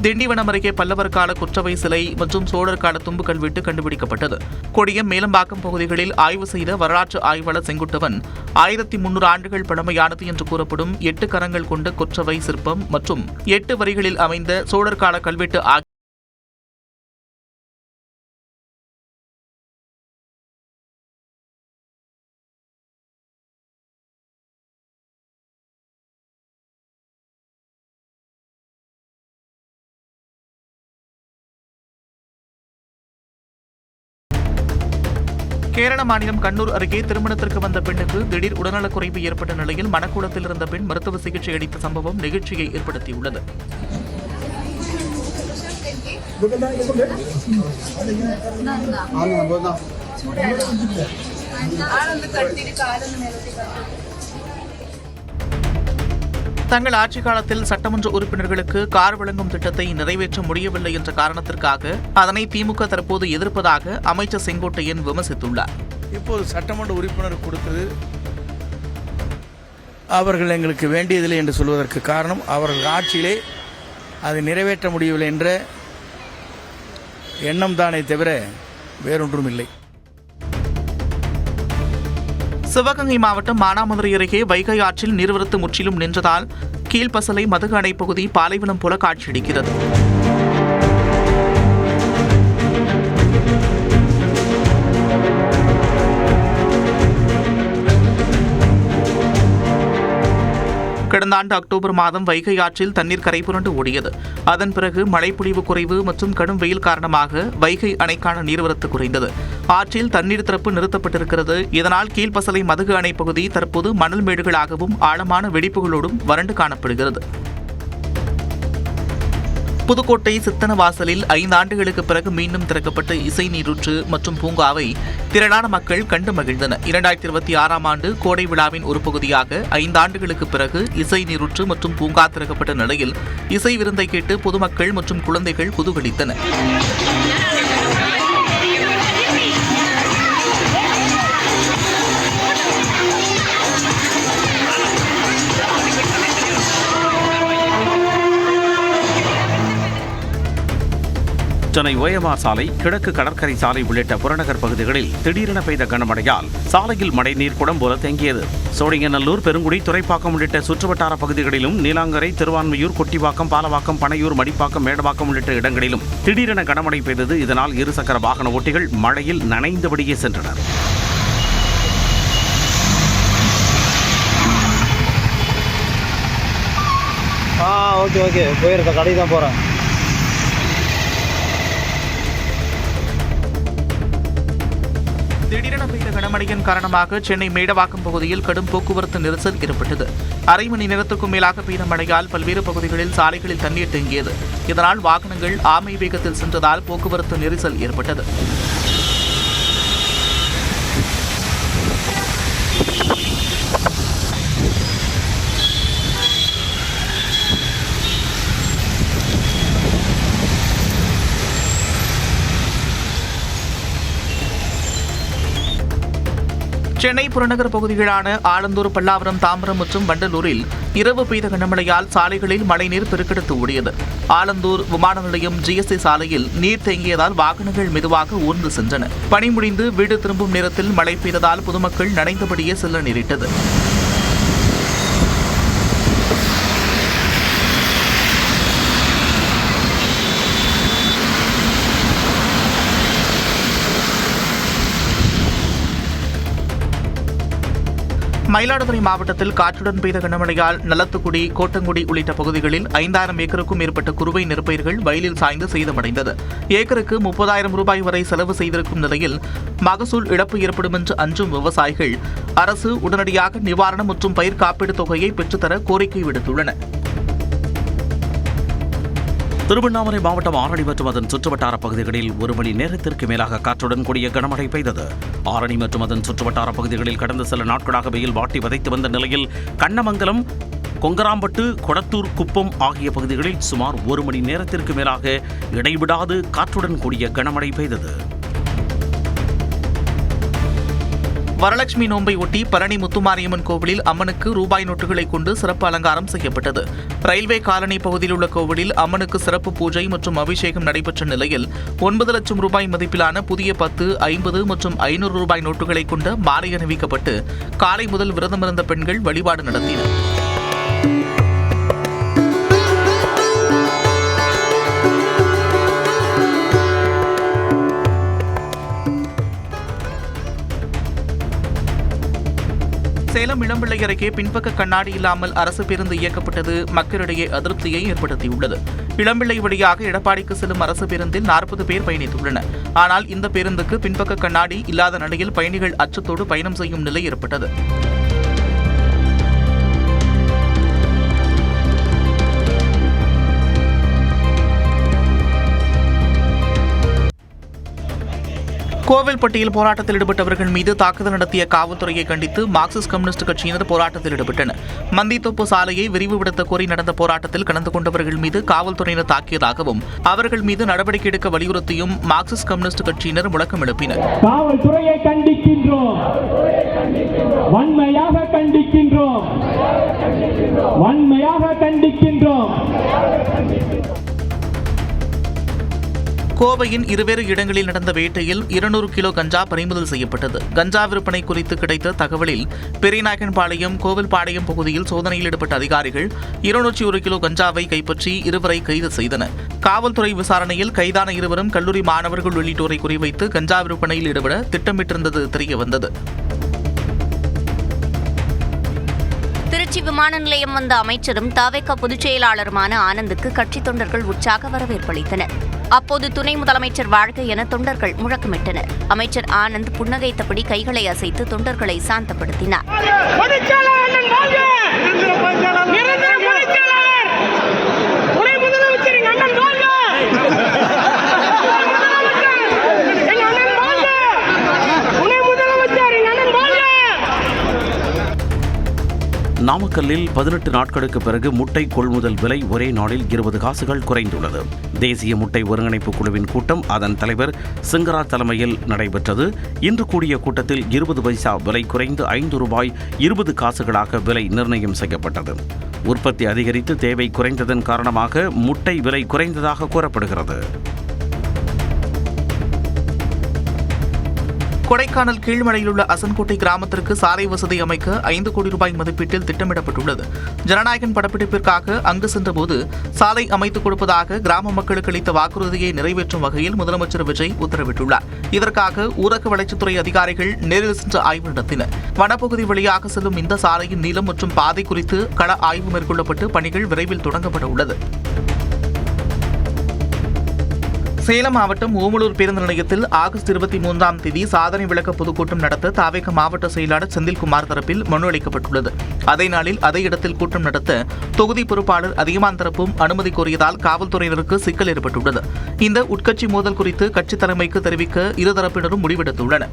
திண்டிவனம் அருகே பல்லவர் கால குற்றவை சிலை மற்றும் சோழர் கால தும்பு கல்வெட்டு கண்டுபிடிக்கப்பட்டது. கொடியம், மேலம்பாக்கம் பகுதிகளில் ஆய்வு செய்த வரலாற்று ஆய்வாளர் செங்குட்டுவன் 1300 ஆண்டுகள் பழமையானது என்று கூறப்படும் 8 கரங்கள் கொண்ட குற்றவை சிற்பம் மற்றும் 8 வரிகளில் அமைந்த சோழர் கால கல்வெட்டு கேரள மாநிலம் கண்ணூர் அருகே திருமணத்திற்கு வந்த பெண்ணுக்கு திடீர் உடல்நலக்குறைவு ஏற்பட்ட நிலையில் மணக்குளத்தில் இருந்த பெண் மருத்துவ சிகிச்சை அளித்த சம்பவம் நெகிழ்ச்சியை ஏற்படுத்தியுள்ளது. தங்கள் ஆட்சிக் காலத்தில் சட்டமன்ற உறுப்பினர்களுக்கு கார் வழங்கும் திட்டத்தை நிறைவேற்ற முடியவில்லை என்ற காரணத்திற்காக அதனை திமுக தற்போது எதிர்ப்பதாக அமைச்சர் செங்கோட்டையன் விமர்சித்துள்ளார். இப்போது சட்டமன்ற உறுப்பினர் கொடுத்தது அவர்கள் எங்களுக்கு வேண்டியதில்லை என்று சொல்வதற்கு காரணம் அவர்கள் ஆட்சியிலே அதை நிறைவேற்ற முடியவில்லை என்ற எண்ணம் தானே தவிர வேறொன்றும் இல்லை. சிவகங்கை மாவட்டம் மானாமதுரை அருகே வைகை ஆற்றில் நீர்வரத்து முற்றிலும் நின்றதால் கீழ்பசலை மதகு அணை பகுதி பாலைவனம் போல காட்சியளிக்கிறது. கடந்த ஆண்டு அக்டோபர் மாதம் வைகை ஆற்றில் தண்ணீர் கரைபுரண்டு ஓடியது. அதன் பிறகு மழைப்பொழிவு குறைவு மற்றும் கடும் வெயில் காரணமாக வைகை அணைக்கான நீர்வரத்து குறைந்தது. ஆற்றில் தண்ணீர் திறப்பு நிறுத்தப்பட்டிருக்கிறது. இதனால் கீழ்பசலை மதகு அணை பகுதி தற்போது மணல் மேடுகளாகவும் ஆழமான வெடிப்புகளோடும் வறண்டு காணப்படுகிறது. புதுக்கோட்டை சித்தனவாசலில் 5 ஆண்டுகளுக்கு பிறகு மீண்டும் திறக்கப்பட்ட இசை நீரூற்று மற்றும் பூங்காவை திரளான மக்கள் கண்டு மகிழ்ந்தனர். 2026ஆம் ஆண்டு கோடை விழாவின் ஒரு பகுதியாக 5 ஆண்டுகளுக்கு பிறகு இசை நீரூற்று மற்றும் பூங்கா திறக்கப்பட்ட நிலையில் இசை விருந்தை கேட்டு பொதுமக்கள் மற்றும் குழந்தைகள் குதூகலித்தனர். சென்னை ஓஎம்ஆர் சாலை, கிழக்கு கடற்கரை சாலை உள்ளிட்ட புறநகர் பகுதிகளில் திடீரென பெய்த கனமழையால் சாலையில் மழைநீர் குடம் போல தேங்கியது. சோழிங்கநல்லூர், பெருங்குடி, துறைப்பாக்கம் உள்ளிட்ட சுற்றுவட்டார பகுதிகளிலும் நீலாங்கரை, திருவான்மையூர், கொட்டிவாக்கம், பாலவாக்கம், பனையூர், மடிப்பாக்கம், மேடவாக்கம் உள்ளிட்ட இடங்களிலும் திடீரென கனமழை பெய்தது. இதனால் இருசக்கர வாகன ஓட்டிகள் மழையில் நனைந்தபடியே சென்றனர். ஓகே போயிருக்க கடை தான் போகிறேன். திடீரென பெய்த கனமழையின் காரணமாக சென்னை மேடவாக்கம் பகுதியில் கடும் போக்குவரத்து நெரிசல் ஏற்பட்டது. அரை மணி நேரத்திற்கும் மேலாக பெய்த மழையால் பல்வேறு பகுதிகளில் சாலைகளில் தண்ணீர் தேங்கியது. இதனால் வாகனங்கள் ஆமை வேகத்தில் சென்றதால் போக்குவரத்து நெரிசல் ஏற்பட்டது. சென்னை புறநகர் பகுதிகளான ஆலந்தூர், பல்லாவரம், தாம்பரம் மற்றும் வண்டலூரில் இரவு பெய்த கனமழையால் சாலைகளில் மழைநீர் பெருக்கெடுத்து ஓடியது. ஆலந்தூர் விமான நிலையம் ஜிஎஸ்டி சாலையில் நீர் தேங்கியதால் வாகனங்கள் மெதுவாக ஊர்ந்து சென்றன. பணி முடிந்து வீடு திரும்பும் நேரத்தில் மழை பெய்ததால் பொதுமக்கள் நனைந்தபடியே செல்ல நேரிட்டது. மயிலாடுதுறை மாவட்டத்தில் காற்றுடன் பெய்த கனமழையால் நலத்துக்குடி, கோட்டங்குடி உள்ளிட்ட பகுதிகளில் 5000 ஏக்கருக்கும் மேற்பட்ட குறுவை நெற்பயிர்கள் வயலில் சாய்ந்து சேதமடைந்தது. ஏக்கருக்கு 30,000 ரூபாய் வரை செலவு செய்திருக்கும் நிலையில் மகசூல் இழப்பு ஏற்படும் என்று அஞ்சும் விவசாயிகள் அரசு உடனடியாக நிவாரணம் மற்றும் பயிர் காப்பீடு தொகையை பெற்றுத்தர கோரிக்கை விடுத்துள்ளனர். திருவண்ணாமலை மாவட்டம் ஆரணி மற்றும் அதன் சுற்றுவட்டார பகுதிகளில் 1 மணி நேரத்திற்கு மேலாக காற்றுடன் கூடிய கனமழை பெய்தது. ஆரணி மற்றும் அதன் சுற்றுவட்டார பகுதிகளில் கடந்த சில நாட்களாக வெயில் வாட்டி வதைத்து வந்த நிலையில் கண்ணமங்கலம், கொங்கராம்பட்டு, கொடத்தூர், குப்பம் ஆகிய பகுதிகளில் சுமார் 1 மணி நேரத்திற்கு மேலாக இடைவிடாது காற்றுடன் கூடிய கனமழை பெய்தது. வரலட்சுமி நோன்பை ஒட்டி பழனி முத்துமாரியம்மன் கோவிலில் அம்மனுக்கு ரூபாய் நோட்டுகளை கொண்டு சிறப்பு அலங்காரம் செய்யப்பட்டது. ரயில்வே காலனி பகுதியில் உள்ள கோவிலில் அம்மனுக்கு சிறப்பு பூஜை மற்றும் அபிஷேகம் நடைபெற்ற நிலையில் 9 லட்சம் ரூபாய் மதிப்பிலான புதிய 10, 50 மற்றும் 500 ரூபாய் நோட்டுகளை கொண்ட மாலை அணிவிக்கப்பட்டு காலை முதல் விரதமிருந்த பெண்கள் வழிபாடு நடத்தினர். சேலம் இளம்பிள்ளை அருகே பின்பக்க கண்ணாடி இல்லாமல் அரசு பேருந்து இயக்கப்பட்டது மக்களிடையே அதிருப்தியை ஏற்படுத்தியுள்ளது. இளம்பிள்ளை வழியாக எடப்பாடிக்கு செல்லும் அரசு பேருந்தில் 40 பேர் பயணித்துள்ளனர். ஆனால் இந்த பேருந்துக்கு பின்பக்க கண்ணாடி இல்லாத நிலையில் பயணிகள் அச்சத்தோடு பயணம் செய்யும் நிலை ஏற்பட்டது. கோவில்பட்டியில் போராட்டத்தில் ஈடுபட்டவர்கள் மீது தாக்குதல் நடத்திய காவல்துறையை கண்டித்து மார்க்சிஸ்ட் கம்யூனிஸ்ட் கட்சியினர் போராட்டத்தில் ஈடுபட்டனர். மந்தித்தோப்பு சாலையை விரிவுபடுத்த கோரி நடந்த போராட்டத்தில் கலந்து கொண்டவர்கள் மீது காவல்துறையினர் தாக்கியதாகவும் அவர்கள் மீது நடவடிக்கை எடுக்க வலியுறுத்தியும் மார்க்சிஸ்ட் கம்யூனிஸ்ட் கட்சியினர் முழக்கம் எழுப்பினர். காவல்துறையை கண்டிக்கின்றோம், வன்மையாக கண்டிக்கின்றோம், வன்மையாக கண்டிக்கின்றோம். கோவையின் இருவேறு இடங்களில் நடந்த வேட்டையில் 200 கிலோ கஞ்சா பறிமுதல் செய்யப்பட்டது. கஞ்சா விற்பனை குறித்து கிடைத்த தகவலில் பெரியநாயக்கன்பாளையம், கோவில்பாளையம் பகுதியில் சோதனையில் ஈடுபட்ட அதிகாரிகள் 201 கிலோ கஞ்சாவை கைப்பற்றி 2 கைது செய்தனர். காவல்துறை விசாரணையில் கைதான 2 கல்லூரி மாணவர்கள் உள்ளிட்டோரை குறிவைத்து கஞ்சா விற்பனையில் ஈடுபட திட்டமிட்டிருந்தது தெரியவந்தது. திருச்சி விமான நிலையம் வந்த அமைச்சரும் தவேக பொதுச் செயலாளருமான ஆனந்துக்கு கட்சித் தொண்டர்கள் உற்சாக வரவேற்பளித்தனர். அப்போது துணை முதலமைச்சர் வாழ்க என தொண்டர்கள் முழக்கமிட்டனர். அமைச்சர் ஆனந்த் புன்னகைத்தபடி கைகளை அசைத்து தொண்டர்களை சாந்தப்படுத்தினார். நாமக்கல்லில் 18 நாட்களுக்கு பிறகு முட்டை கொள்முதல் விலை ஒரே நாளில் 20 காசுகள் குறைந்துள்ளது. தேசிய முட்டை ஒருங்கிணைப்பு குழுவின் கூட்டம் அதன் தலைவர் சிங்கரா தலைமையில் நடைபெற்றது. இன்று கூடிய கூட்டத்தில் 20 பைசா விலை குறைந்து 5 ரூபாய் 20 காசுகளாக விலை நிர்ணயம் செய்யப்பட்டது. உற்பத்தி அதிகரித்து தேவை குறைந்ததன் காரணமாக முட்டை விலை குறைந்ததாக கூறப்படுகிறது. கொடைக்கானல் கீழ்மலையில் உள்ள அசன்கோட்டை கிராமத்திற்கு சாலை வசதி அமைக்க 5 கோடி ரூபாய் மதிப்பீட்டில் திட்டமிடப்பட்டுள்ளது. ஜனநாயகன் படப்பிடிப்பிற்காக அங்கு சென்றபோது சாலை அமைத்துக் கொடுப்பதாக கிராம மக்களுக்கு அளித்த வாக்குறுதியை நிறைவேற்றும் வகையில் முதலமைச்சர் விஜய் உத்தரவிட்டுள்ளார். இதற்காக ஊரக வளர்ச்சித்துறை அதிகாரிகள் நேரில் சென்று ஆய்வு நடத்தினர். வனப்பகுதி வழியாக செல்லும் இந்த சாலையின் நீளம் மற்றும் பாதை குறித்து கள ஆய்வு மேற்கொள்ளப்பட்டு பணிகள் விரைவில் தொடங்கப்பட உள்ளது. சேலம் மாவட்டம் ஓமலூர் பேருந்து நிலையத்தில் ஆகஸ்ட் 23ஆம் தேதி சாதனை விளக்க பொதுக்கூட்டம் நடத்த தவேக மாவட்ட செயலாளர் செந்தில்குமார் தரப்பில் மனு அளிக்கப்பட்டுள்ளது. அதே நாளில் அதே இடத்தில் கூட்டம் நடத்த தொகுதி பொறுப்பாளர் அதிகமான் தரப்பும் அனுமதி கோரியதால் காவல்துறையினருக்கு சிக்கல் ஏற்பட்டுள்ளது. இந்த உட்கட்சி மோதல் குறித்து கட்சித் தலைமைக்கு தெரிவிக்க இருதரப்பினரும் முடிவெடுத்துள்ளனர்.